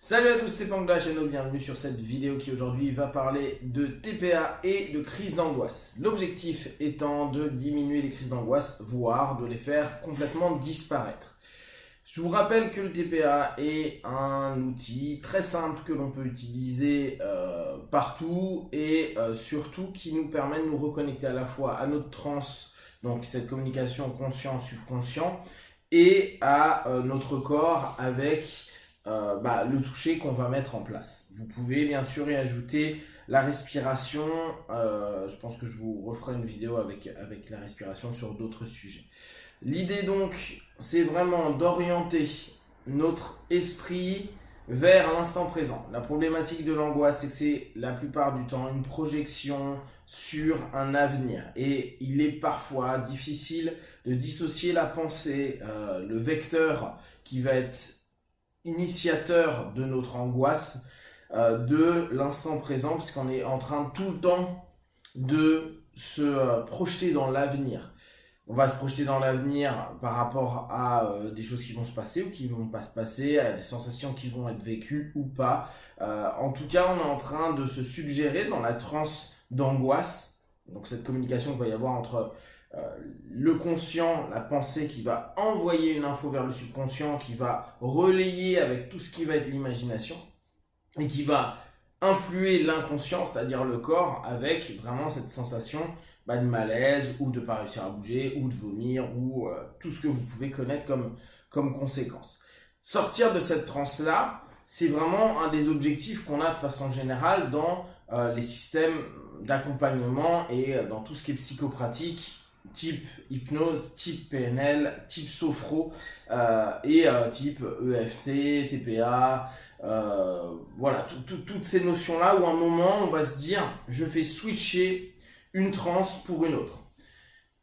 Salut à tous, c'est Pang de la chaîne, bienvenue sur cette vidéo qui aujourd'hui va parler de TPA et de crise d'angoisse. L'objectif étant de diminuer les crises d'angoisse, voire de les faire complètement disparaître. Je vous rappelle que le TPA est un outil très simple que l'on peut utiliser partout et surtout qui nous permet de nous reconnecter à la fois à notre transe, donc cette communication conscient-subconscient, et à notre corps avec le toucher qu'on va mettre en place. Vous pouvez bien sûr y ajouter la respiration. Je pense que je vous referai une vidéo avec la respiration sur d'autres sujets. L'idée donc, c'est vraiment d'orienter notre esprit vers l'instant présent. La problématique de l'angoisse, c'est que c'est la plupart du temps une projection sur un avenir. Et il est parfois difficile de dissocier la pensée, le vecteur qui va être initiateur de notre angoisse, de l'instant présent, puisqu'on est en train tout le temps de se projeter dans l'avenir. On va se projeter dans l'avenir par rapport à des choses qui vont se passer ou qui ne vont pas se passer, à des sensations qui vont être vécues ou pas. En tout cas, on est en train de se suggérer dans la transe d'angoisse, donc cette communication qu'il va y avoir entre le conscient, la pensée qui va envoyer une info vers le subconscient, qui va relayer avec tout ce qui va être l'imagination et qui va influer l'inconscient, c'est-à-dire le corps, avec vraiment cette sensation de malaise ou de ne pas réussir à bouger ou de vomir ou tout ce que vous pouvez connaître comme conséquence. Sortir de cette transe-là, c'est vraiment un des objectifs qu'on a de façon générale dans les systèmes d'accompagnement et dans tout ce qui est psychopratique, type hypnose, type PNL, type sophro et type EFT, TPA, voilà, toutes ces notions-là où à un moment on va se dire je fais switcher une transe pour une autre.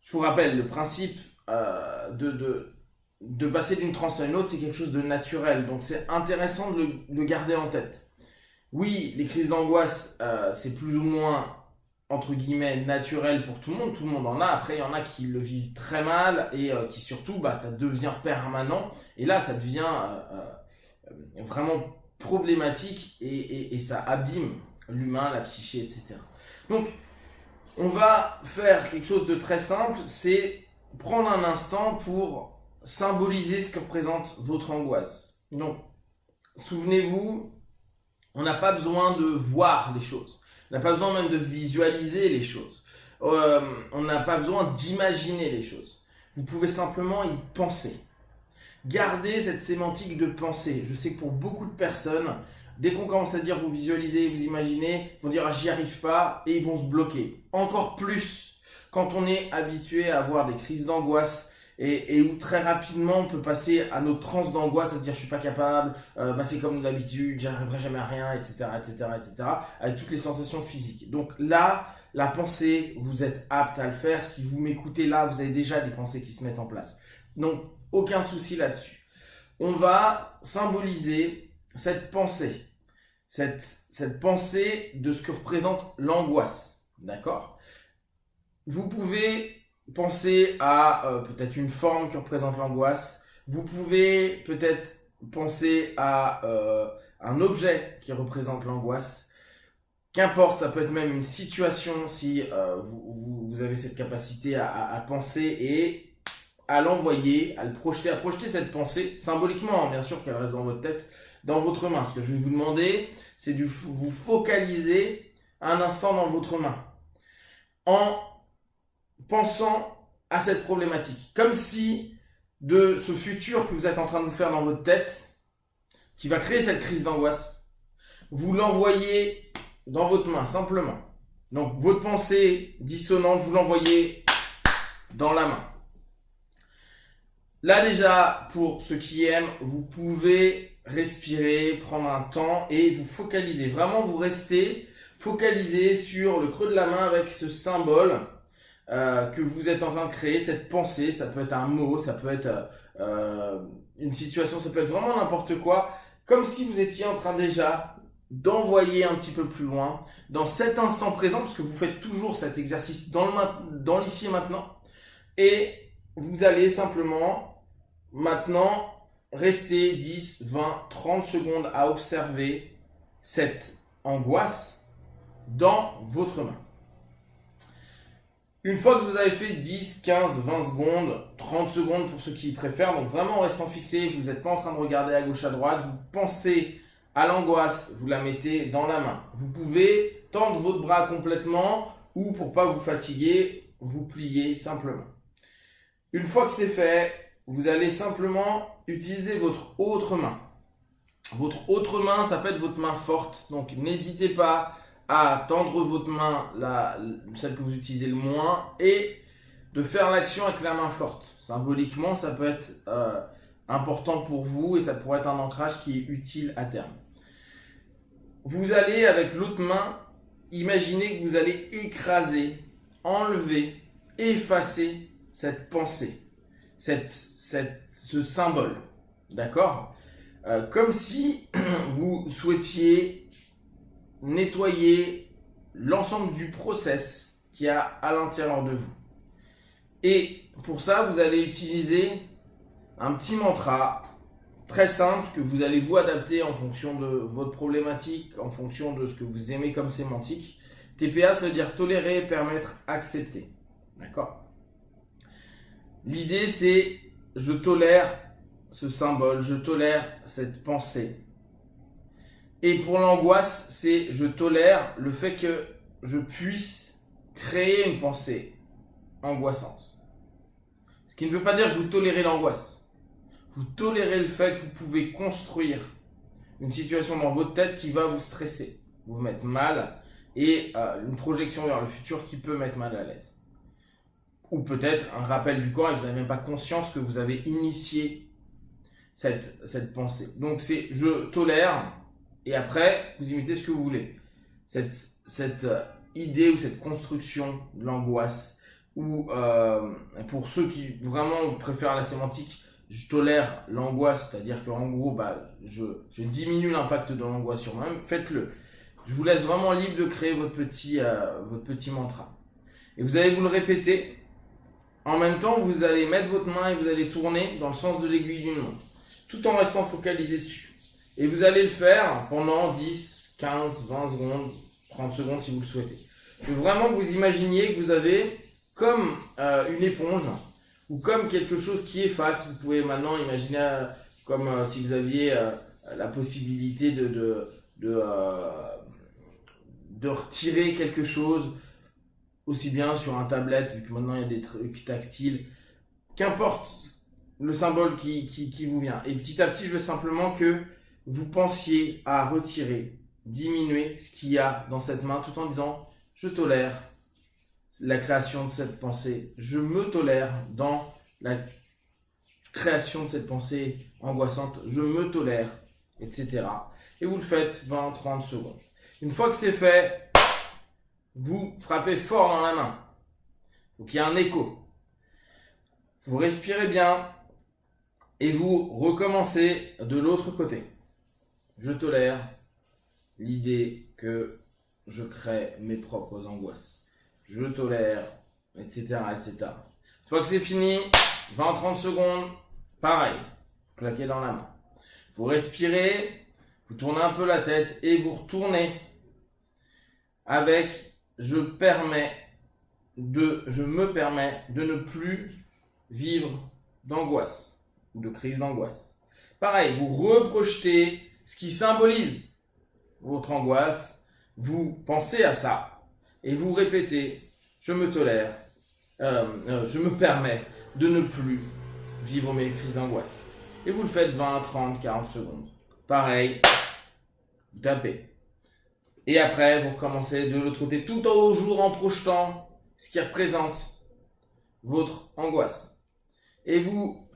Je vous rappelle, le principe de passer d'une transe à une autre, c'est quelque chose de naturel, donc c'est intéressant de le garder en tête. Oui, les crises d'angoisse, c'est plus ou moins entre guillemets naturel pour tout le monde en a. Après il y en a qui le vivent très mal et qui surtout ça devient permanent et là ça devient vraiment problématique et ça abîme l'humain, la psyché, etc. Donc on va faire quelque chose de très simple, c'est prendre un instant pour symboliser ce que représente votre angoisse. Donc souvenez-vous, on n'a pas besoin de voir les choses. On n'a pas besoin même de visualiser les choses. On n'a pas besoin d'imaginer les choses. Vous pouvez simplement y penser. Gardez cette sémantique de pensée. Je sais que pour beaucoup de personnes, dès qu'on commence à dire vous visualisez, vous imaginez, ils vont dire j'y arrive pas et ils vont se bloquer. Encore plus quand on est habitué à avoir des crises d'angoisse et où très rapidement on peut passer à notre transe d'angoisse, à se dire je suis pas capable, c'est comme d'habitude, j'y arriverai jamais à rien, etc., avec toutes les sensations physiques. Donc là, la pensée, vous êtes apte à le faire. Si vous m'écoutez là, vous avez déjà des pensées qui se mettent en place. Donc aucun souci là-dessus. On va symboliser cette pensée, cette pensée de ce que représente l'angoisse, d'accord ? Vous pouvez penser à peut-être une forme qui représente l'angoisse. Vous pouvez peut-être penser à un objet qui représente l'angoisse. Qu'importe, ça peut être même une situation si vous avez cette capacité à penser et à l'envoyer, à projeter cette pensée, symboliquement, bien sûr qu'elle reste dans votre tête, dans votre main. Ce que je vais vous demander, c'est de vous focaliser un instant dans votre main. En pensant à cette problématique, comme si de ce futur que vous êtes en train de vous faire dans votre tête, qui va créer cette crise d'angoisse, vous l'envoyez dans votre main, simplement. Donc votre pensée dissonante, vous l'envoyez dans la main. Là déjà, pour ceux qui aiment, vous pouvez respirer, prendre un temps et vous focaliser. Vraiment, vous restez focalisé sur le creux de la main avec ce symbole que vous êtes en train de créer, cette pensée. Ça peut être un mot, ça peut être une situation, ça peut être vraiment n'importe quoi, comme si vous étiez en train déjà d'envoyer un petit peu plus loin, dans cet instant présent, parce que vous faites toujours cet exercice dans l'ici et maintenant, et vous allez simplement maintenant restez 10, 20, 30 secondes à observer cette angoisse dans votre main. Une fois que vous avez fait 10, 15, 20 secondes, 30 secondes pour ceux qui préfèrent, donc vraiment en restant fixé, vous n'êtes pas en train de regarder à gauche, à droite, vous pensez à l'angoisse, vous la mettez dans la main. Vous pouvez tendre votre bras complètement ou pour ne pas vous fatiguer, vous pliez simplement. Une fois que c'est fait, vous allez simplement utiliser votre autre main. Votre autre main, ça peut être votre main forte, donc n'hésitez pas à tendre votre main, celle que vous utilisez le moins, et de faire l'action avec la main forte. Symboliquement, ça peut être important pour vous et ça pourrait être un ancrage qui est utile à terme. Vous allez, avec l'autre main, imaginer que vous allez écraser, enlever, effacer cette pensée, ce symbole. D'accord ? Comme si vous souhaitiez nettoyer l'ensemble du process qu'il y a à l'intérieur de vous. Et pour ça, vous allez utiliser un petit mantra très simple que vous allez vous adapter en fonction de votre problématique, en fonction de ce que vous aimez comme sémantique. TPA, ça veut dire tolérer, permettre, accepter. D'accord ? L'idée, c'est je tolère ce symbole, je tolère cette pensée. Et pour l'angoisse, c'est je tolère le fait que je puisse créer une pensée angoissante. Ce qui ne veut pas dire que vous tolérez l'angoisse. Vous tolérez le fait que vous pouvez construire une situation dans votre tête qui va vous stresser, vous mettre mal et une projection vers le futur qui peut mettre mal à l'aise. Ou peut-être un rappel du corps et vous n'avez même pas conscience que vous avez initié cette pensée. Donc c'est je tolère. Et après, vous imitez ce que vous voulez. Cette idée ou cette construction de l'angoisse, ou pour ceux qui vraiment préfèrent la sémantique, je tolère l'angoisse, c'est-à-dire qu'en gros, je diminue l'impact de l'angoisse sur moi-même, faites-le. Je vous laisse vraiment libre de créer votre petit mantra. Et vous allez vous le répéter. En même temps, vous allez mettre votre main et vous allez tourner dans le sens de l'aiguille d'une montre, tout en restant focalisé dessus. Et vous allez le faire pendant 10, 15, 20 secondes, 30 secondes si vous le souhaitez. Il faut vraiment que vous imaginiez que vous avez comme une éponge ou comme quelque chose qui efface. Vous pouvez maintenant imaginer comme si vous aviez la possibilité de retirer quelque chose, aussi bien sur un tablette, vu que maintenant il y a des trucs tactiles. Qu'importe le symbole qui vous vient. Et petit à petit, je veux simplement que vous pensiez à retirer, diminuer ce qu'il y a dans cette main tout en disant « je tolère la création de cette pensée, je me tolère dans la création de cette pensée angoissante, je me tolère, etc. » Et vous le faites 20-30 secondes. Une fois que c'est fait, vous frappez fort dans la main. Il faut qu'il y ait un écho. Vous respirez bien et vous recommencez de l'autre côté. Je tolère l'idée que je crée mes propres angoisses. Je tolère, etc., etc. Une fois que c'est fini, 20-30 secondes, pareil, vous claquez dans la main. Vous respirez, vous tournez un peu la tête et vous retournez avec je me permets de ne plus vivre d'angoisse ou de crise d'angoisse. Pareil, vous reprojetez ce qui symbolise votre angoisse, vous pensez à ça et vous répétez je me tolère, je me permets de ne plus vivre mes crises d'angoisse. Et vous le faites 20, 30, 40 secondes. Pareil, vous tapez. Et après, vous recommencez de l'autre côté, tout toujours en projetant ce qui représente votre angoisse. Et vous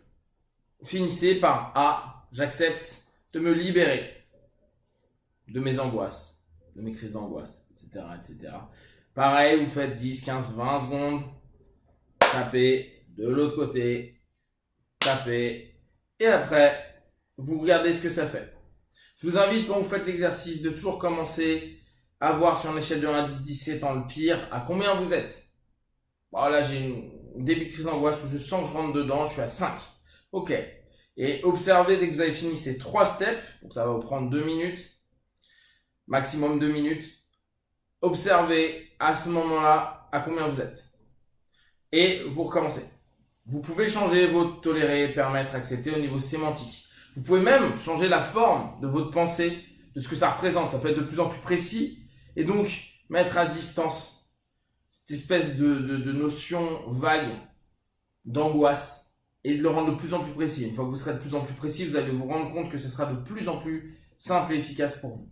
finissez par ah, j'accepte de me libérer de mes angoisses, de mes crises d'angoisse, etc., etc. Pareil, vous faites 10, 15, 20 secondes, tapez de l'autre côté, tapez, et après, vous regardez ce que ça fait. Je vous invite, quand vous faites l'exercice, de toujours commencer à voir sur une échelle de 1 à 10, 10 étant le pire, à combien vous êtes. Bon, là, j'ai une début de crise d'angoisse où je sens que je rentre dedans, je suis à 5. Ok. Et observez dès que vous avez fini ces 3 steps, donc ça va vous prendre 2 minutes, maximum 2 minutes. Observez à ce moment-là à combien vous êtes. Et vous recommencez. Vous pouvez changer votre tolérer, permettre, accepter au niveau sémantique. Vous pouvez même changer la forme de votre pensée, de ce que ça représente. Ça peut être de plus en plus précis. Et donc, mettre à distance cette espèce de notion vague d'angoisse et de le rendre de plus en plus précis. Une fois que vous serez de plus en plus précis, vous allez vous rendre compte que ce sera de plus en plus simple et efficace pour vous.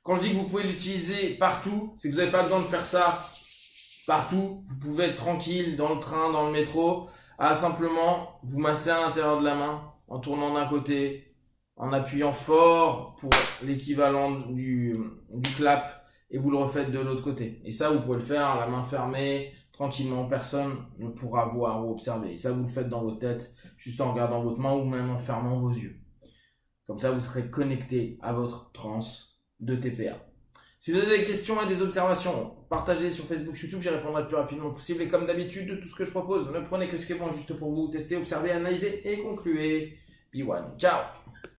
Quand je dis que vous pouvez l'utiliser partout, c'est que vous n'avez pas besoin de faire ça partout. Vous pouvez être tranquille dans le train, dans le métro, à simplement vous masser à l'intérieur de la main en tournant d'un côté, en appuyant fort pour l'équivalent du clap et vous le refaites de l'autre côté. Et ça, vous pouvez le faire la main fermée, tranquillement, personne ne pourra voir ou observer. Et ça, vous le faites dans votre tête, juste en regardant votre main ou même en fermant vos yeux. Comme ça, vous serez connecté à votre transe de TPA. Si vous avez des questions et des observations, partagez sur Facebook, YouTube, j'y répondrai le plus rapidement possible. Et comme d'habitude, de tout ce que je propose, ne prenez que ce qui est bon juste pour vous. Testez, observez, analysez et concluez. Be one. Ciao!